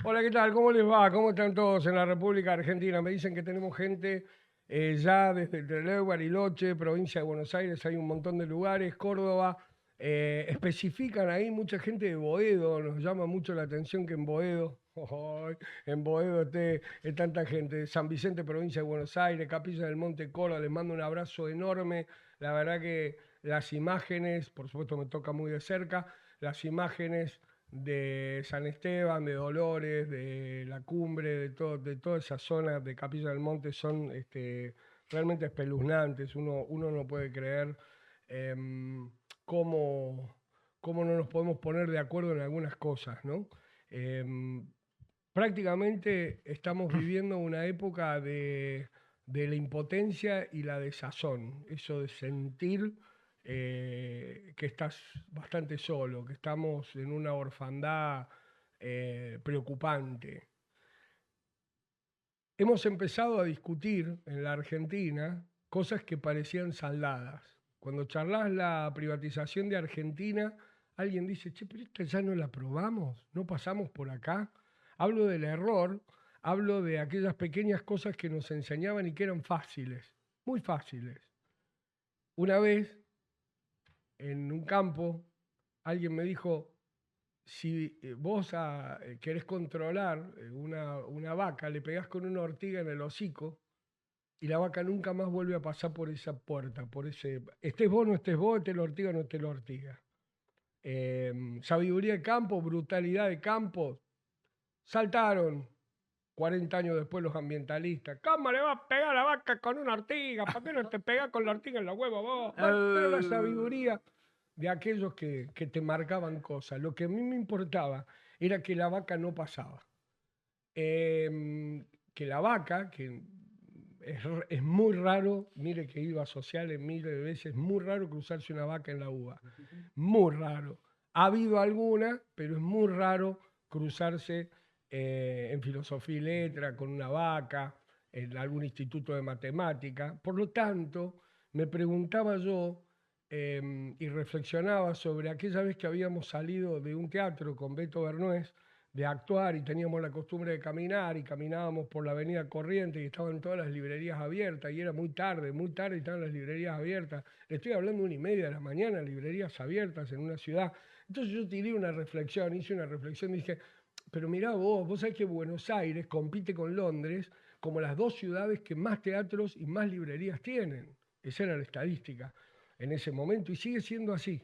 Hola, ¿qué tal? ¿Cómo les va? ¿Cómo están todos en la República Argentina? Me dicen que tenemos gente ya desde Trelew, Bariloche, provincia de Buenos Aires, hay un montón de lugares, Córdoba, especifican ahí mucha gente de Boedo, nos llama mucho la atención que en Boedo, en Boedo esté tanta gente, San Vicente, provincia de Buenos Aires, Capilla del Monte Córdoba, les mando un abrazo enorme, la verdad que las imágenes, por supuesto me toca muy de cerca, las imágenes de San Esteban, de Dolores, de La Cumbre, de toda esa zona de Capilla del Monte son realmente espeluznantes. Uno no puede creer em, cómo, cómo no nos podemos poner de acuerdo en algunas cosas, ¿no? Em, Prácticamente estamos viviendo una época de la impotencia y la desazón, eso de sentir que estás bastante solo, que estamos en una orfandad preocupante. Hemos empezado a discutir en la Argentina cosas que parecían saldadas. Cuando charlas la privatización de Argentina, alguien dice, che, pero esta ya no la probamos, no pasamos por acá. Hablo del error, hablo de aquellas pequeñas cosas que nos enseñaban y que eran fáciles, muy fáciles. Una vez, en un campo, alguien me dijo, si querés controlar una vaca, le pegás con una ortiga en el hocico y la vaca nunca más vuelve a pasar por esa puerta, por ese, estés vos, no estés vos, esté la ortiga, no esté la ortiga. Sabiduría de campo, brutalidad de campo, saltaron 40 años después los ambientalistas. ¿Cómo le va a pegar a la vaca con una ortiga? ¿Por qué no te pegás con la ortiga en la hueva vos? Bueno, era la sabiduría de aquellos que te marcaban cosas. Lo que a mí me importaba era que la vaca no pasaba. Que la vaca, que es muy raro, mire que he ido a sociales miles de veces, muy raro cruzarse una vaca en la uva. Muy raro. Ha habido alguna, pero es muy raro cruzarse en filosofía y letra con una vaca, en algún instituto de matemática. Por lo tanto, me preguntaba yo y reflexionaba sobre aquella vez que habíamos salido de un teatro con Beto Bernués de actuar y teníamos la costumbre de caminar y caminábamos por la avenida Corrientes y estaban todas las librerías abiertas y era muy tarde y estaban las librerías abiertas. Le estoy hablando 1:30 de la mañana, librerías abiertas en una ciudad. Entonces yo tiré una reflexión, hice una reflexión, dije, pero mirá vos sabés que Buenos Aires compite con Londres como las dos ciudades que más teatros y más librerías tienen. Esa era la estadística en ese momento y sigue siendo así.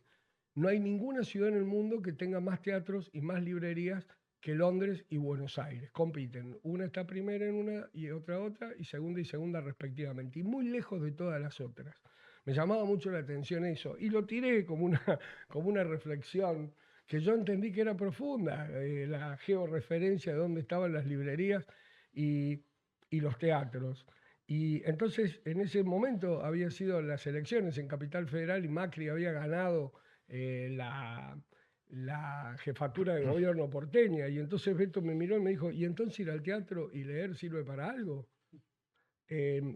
No hay ninguna ciudad en el mundo que tenga más teatros y más librerías que Londres y Buenos Aires. Compiten. Una está primera en una y otra, y segunda respectivamente. Y muy lejos de todas las otras. Me llamaba mucho la atención eso. Y lo tiré como una reflexión que yo entendí que era profunda, la georreferencia de dónde estaban las librerías y, y los teatros. Y entonces, en ese momento había sido las elecciones en Capital Federal y Macri había ganado eh, la, la jefatura de gobierno porteña. Y entonces Beto me miró y me dijo, ¿y entonces ir al teatro y leer sirve para algo?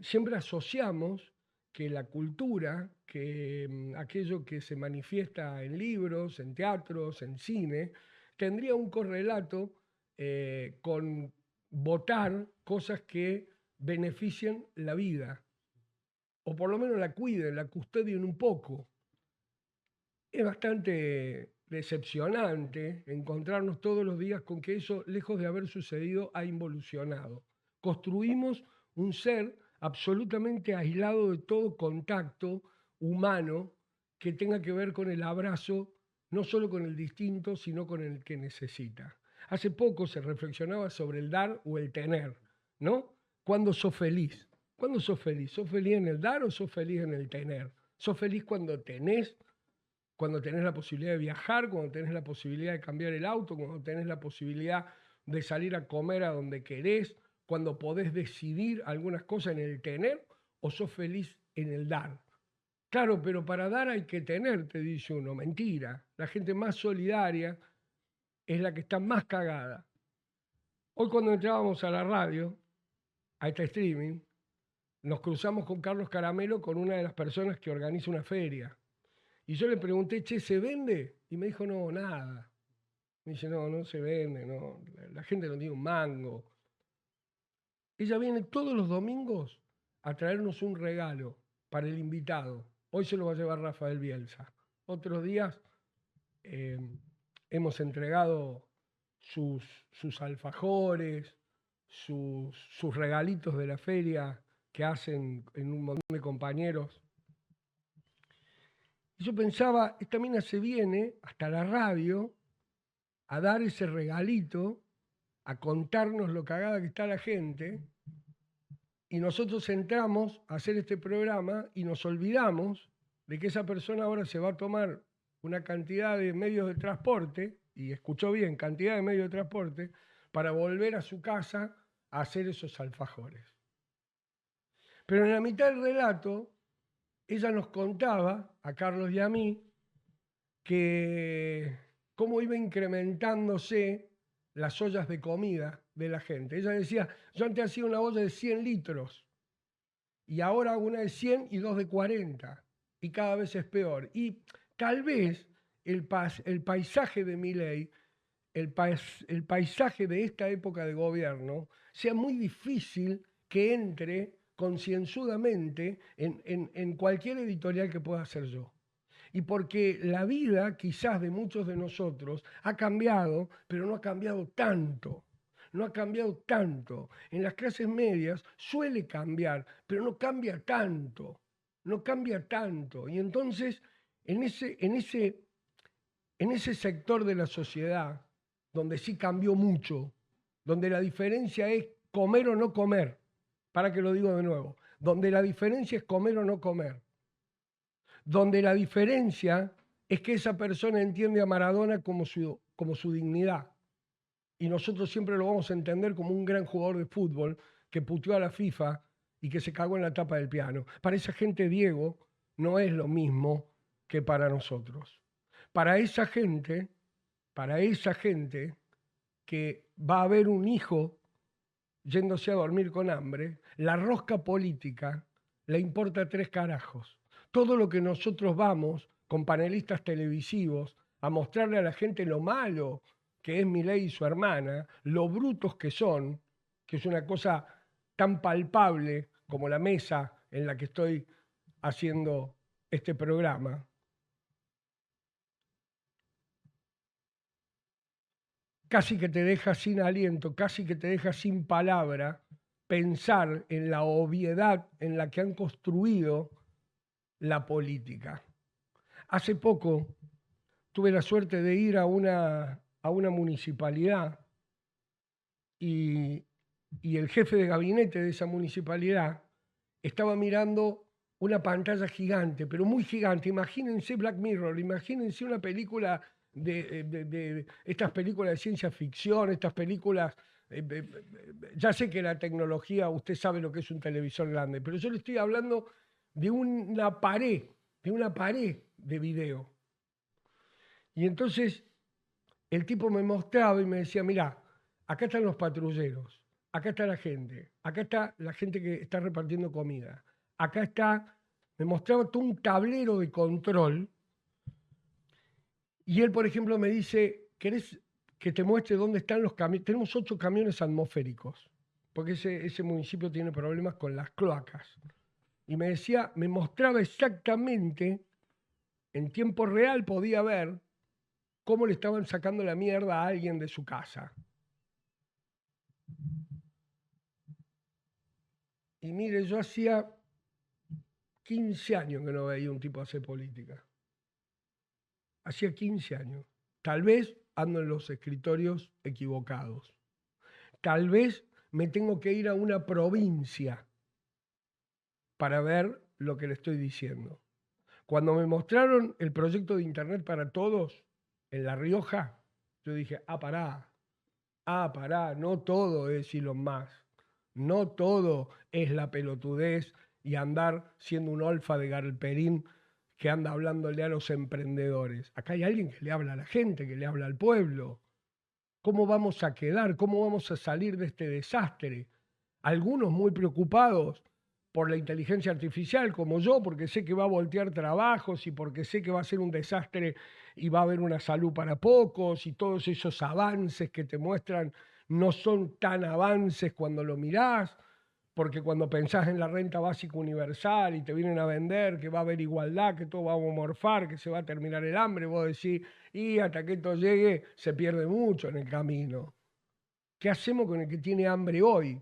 Siempre asociamos que la cultura, que aquello que se manifiesta en libros, en teatros, en cine, tendría un correlato con votar cosas que beneficien la vida, o por lo menos la cuiden, la custodien un poco. Es bastante decepcionante encontrarnos todos los días con que eso, lejos de haber sucedido, ha involucionado. Construimos un ser absolutamente aislado de todo contacto humano que tenga que ver con el abrazo, no solo con el distinto, sino con el que necesita. Hace poco se reflexionaba sobre el dar o el tener, ¿no? ¿Cuándo sos feliz? ¿Cuándo sos feliz? ¿Sos feliz en el dar o sos feliz en el tener? ¿Sos feliz cuando tenés la posibilidad de viajar, cuando tenés la posibilidad de cambiar el auto, cuando tenés la posibilidad de salir a comer a donde querés, cuando podés decidir algunas cosas en el tener, o sos feliz en el dar? Claro, pero para dar hay que tener, te dice uno. Mentira. La gente más solidaria es la que está más cagada. Hoy cuando entrábamos a la radio, a este streaming, nos cruzamos con Carlos Caramelo, con una de las personas que organiza una feria. Y yo le pregunté, che, ¿se vende? Y me dijo, no, nada. Me dice, no, no se vende, no, la gente no tiene un mango. Ella viene todos los domingos a traernos un regalo para el invitado. Hoy se lo va a llevar Rafael Bielsa. Otros días eh, hemos entregado sus alfajores, sus regalitos de la feria que hacen en un montón de compañeros. Y yo pensaba, esta mina se viene hasta la radio a dar ese regalito, a contarnos lo cagada que está la gente, y nosotros entramos a hacer este programa y nos olvidamos de que esa persona ahora se va a tomar una cantidad de medios de transporte, y escuchó bien, cantidad de medios de transporte, para volver a su casa a hacer esos alfajores. Pero en la mitad del relato, ella nos contaba, a Carlos y a mí, que cómo iba incrementándose las ollas de comida de la gente. Ella decía, yo antes hacía una olla de 100 litros y ahora hago una de 100 y dos de 40 y cada vez es peor. Y tal vez el paisaje de Milei, el paisaje de esta época de gobierno, sea muy difícil que entre concienzudamente en cualquier editorial que pueda hacer yo. Y porque la vida quizás de muchos de nosotros ha cambiado, pero no ha cambiado tanto. No ha cambiado tanto. En las clases medias suele cambiar, pero no cambia tanto. No cambia tanto. Y entonces, en ese sector de la sociedad, donde sí cambió mucho, donde la diferencia es comer o no comer, para que lo digo de nuevo, donde la diferencia es comer o no comer, donde la diferencia es que esa persona entiende a Maradona como su dignidad. Y nosotros siempre lo vamos a entender como un gran jugador de fútbol que puteó a la FIFA y que se cagó en la tapa del piano. Para esa gente, Diego no es lo mismo que para nosotros. Para esa gente que va a ver un hijo yéndose a dormir con hambre, la rosca política le importa 3 carajos. Todo lo que nosotros vamos con panelistas televisivos a mostrarle a la gente lo malo que es Milei y su hermana, lo brutos que son, que es una cosa tan palpable como la mesa en la que estoy haciendo este programa, casi que te deja sin aliento, casi que te deja sin palabra pensar en la obviedad en la que han construido la política. Hace poco tuve la suerte de ir a una municipalidad y el jefe de gabinete de esa municipalidad estaba mirando una pantalla gigante, pero muy gigante. Imagínense Black Mirror, imagínense una película de estas películas de ciencia ficción, estas películas. Ya sé que la tecnología, usted sabe lo que es un televisor grande, pero yo le estoy hablando de una pared de video. Y entonces el tipo me mostraba y me decía, mirá, acá están los patrulleros, acá está la gente, acá está la gente que está repartiendo comida, acá está, me mostraba todo un tablero de control y él, por ejemplo, me dice, ¿querés que te muestre dónde están los camiones? Tenemos 8 camiones atmosféricos, porque ese municipio tiene problemas con las cloacas. Y me decía, me mostraba exactamente, en tiempo real podía ver cómo le estaban sacando la mierda a alguien de su casa. Y mire, yo hacía 15 años que no veía un tipo hacer política. Hacía 15 años. Tal vez ando en los escritorios equivocados. Tal vez me tengo que ir a una provincia para ver lo que le estoy diciendo. Cuando me mostraron el proyecto de Internet para Todos en La Rioja, yo dije, pará, no todo es Elon Musk, no todo es la pelotudez y andar siendo un olfa de Galperín que anda hablándole a los emprendedores. Acá hay alguien que le habla a la gente, que le habla al pueblo. ¿Cómo vamos a quedar? ¿Cómo vamos a salir de este desastre? Algunos muy preocupados por la inteligencia artificial como yo, porque sé que va a voltear trabajos y porque sé que va a ser un desastre y va a haber una salud para pocos y todos esos avances que te muestran no son tan avances cuando lo mirás, porque cuando pensás en la renta básica universal y te vienen a vender que va a haber igualdad, que todo va a morfar, que se va a terminar el hambre, vos decís, y hasta que esto llegue se pierde mucho en el camino. ¿Qué hacemos con el que tiene hambre hoy?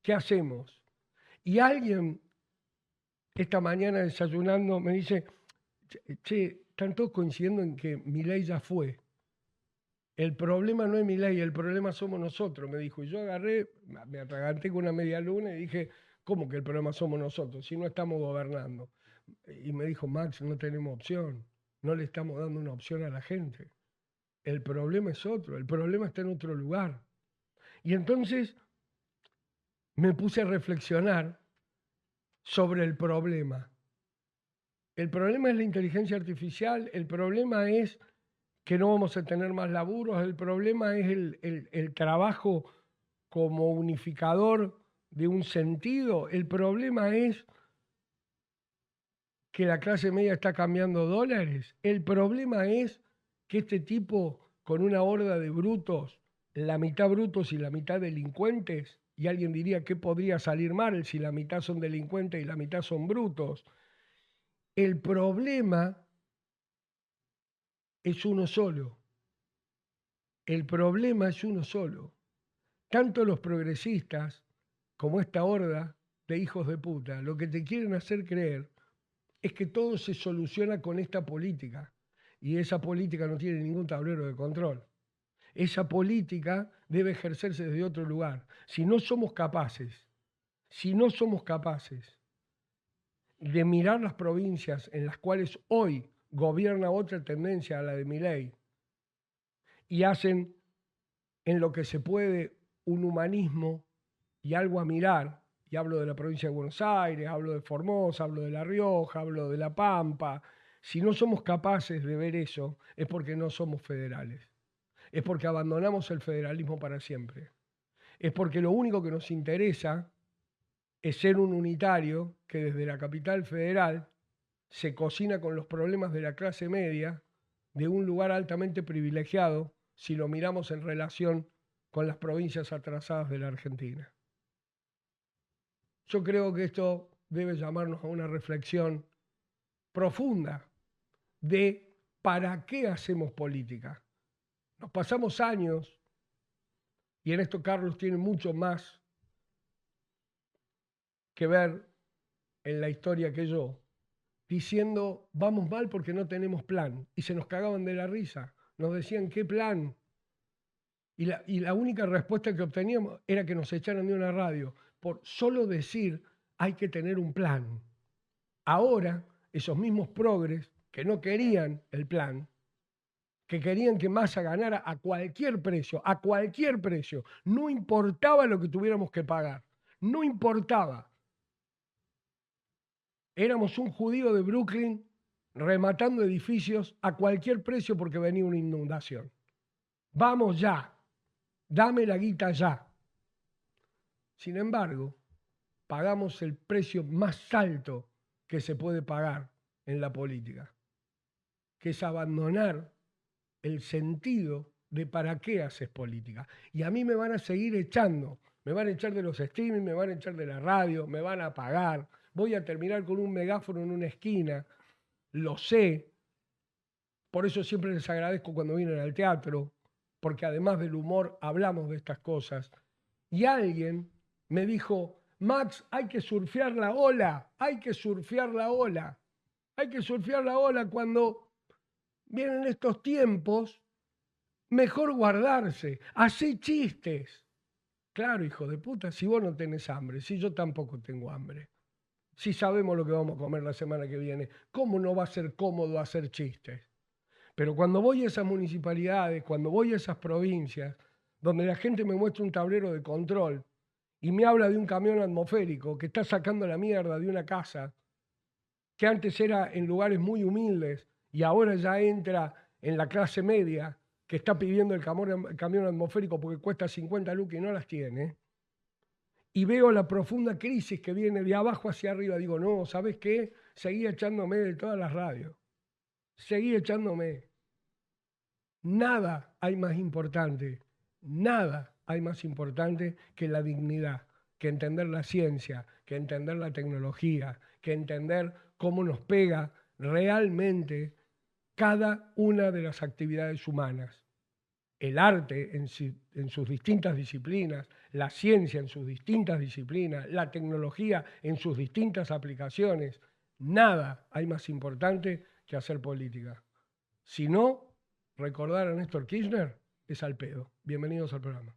¿Qué hacemos? Y alguien esta mañana desayunando me dice, che, están todos coincidiendo en que Milei ya fue. El problema no es Milei, el problema somos nosotros, me dijo. Y yo agarré, me atraganté con una media luna y dije, ¿cómo que el problema somos nosotros si no estamos gobernando? Y me dijo, Max, no tenemos opción, no le estamos dando una opción a la gente. El problema es otro, el problema está en otro lugar. Y entonces me puse a reflexionar sobre el problema. El problema es la inteligencia artificial, el problema es que no vamos a tener más laburos, el problema es el trabajo como unificador de un sentido, el problema es que la clase media está cambiando dólares, el problema es que este tipo con una horda de brutos, la mitad brutos y la mitad delincuentes, y alguien diría que podría salir mal si la mitad son delincuentes y la mitad son brutos. El problema es uno solo. El problema es uno solo. Tanto los progresistas como esta horda de hijos de puta, lo que te quieren hacer creer es que todo se soluciona con esta política. Y esa política no tiene ningún tablero de control. Esa política debe ejercerse desde otro lugar. Si no somos capaces de mirar las provincias en las cuales hoy gobierna otra tendencia a la de Milei y hacen en lo que se puede un humanismo y algo a mirar, y hablo de la provincia de Buenos Aires, hablo de Formosa, hablo de La Rioja, hablo de La Pampa, si no somos capaces de ver eso es porque no somos federales, es porque abandonamos el federalismo para siempre, es porque lo único que nos interesa es ser un unitario que desde la capital federal se cocina con los problemas de la clase media de un lugar altamente privilegiado si lo miramos en relación con las provincias atrasadas de la Argentina. Yo creo que esto debe llamarnos a una reflexión profunda de para qué hacemos política. Nos pasamos años, y en esto Carlos tiene mucho más que ver en la historia que yo, diciendo vamos mal porque no tenemos plan, y se nos cagaban de la risa, nos decían ¿qué plan? Y la única respuesta que obteníamos era que nos echaran de una radio, por solo decir hay que tener un plan. Ahora, esos mismos progres que no querían el plan, que querían que Massa ganara a cualquier precio, no importaba lo que tuviéramos que pagar, no importaba. Éramos un judío de Brooklyn rematando edificios a cualquier precio porque venía una inundación. Vamos ya, dame la guita ya. Sin embargo, pagamos el precio más alto que se puede pagar en la política, que es abandonar el sentido de para qué haces política. Y a mí me van a seguir echando, me van a echar de los streaming, me van a echar de la radio, me van a pagar, voy a terminar con un megáfono en una esquina, lo sé, por eso siempre les agradezco cuando vienen al teatro, porque además del humor hablamos de estas cosas. Y alguien me dijo, Max, hay que surfear la ola, hay que surfear la ola, hay que surfear la ola cuando vienen estos tiempos, mejor guardarse, hacé chistes. Claro, hijo de puta, si vos no tenés hambre, si yo tampoco tengo hambre, si sabemos lo que vamos a comer la semana que viene, ¿cómo no va a ser cómodo hacer chistes? Pero cuando voy a esas municipalidades, cuando voy a esas provincias, donde la gente me muestra un tablero de control y me habla de un camión atmosférico que está sacando la mierda de una casa, que antes era en lugares muy humildes y ahora ya entra en la clase media, que está pidiendo el camión atmosférico porque cuesta 50 lucas y no las tiene, y veo la profunda crisis que viene de abajo hacia arriba, digo, no, ¿sabes qué? Seguí echándome de todas las radios. Seguí echándome. Nada hay más importante, nada hay más importante que la dignidad, que entender la ciencia, que entender la tecnología, que entender cómo nos pega realmente cada una de las actividades humanas. El arte en sus distintas disciplinas, la ciencia en sus distintas disciplinas, la tecnología en sus distintas aplicaciones. Nada hay más importante que hacer política. Si no, recordar a Néstor Kirchner es al pedo. Bienvenidos al programa.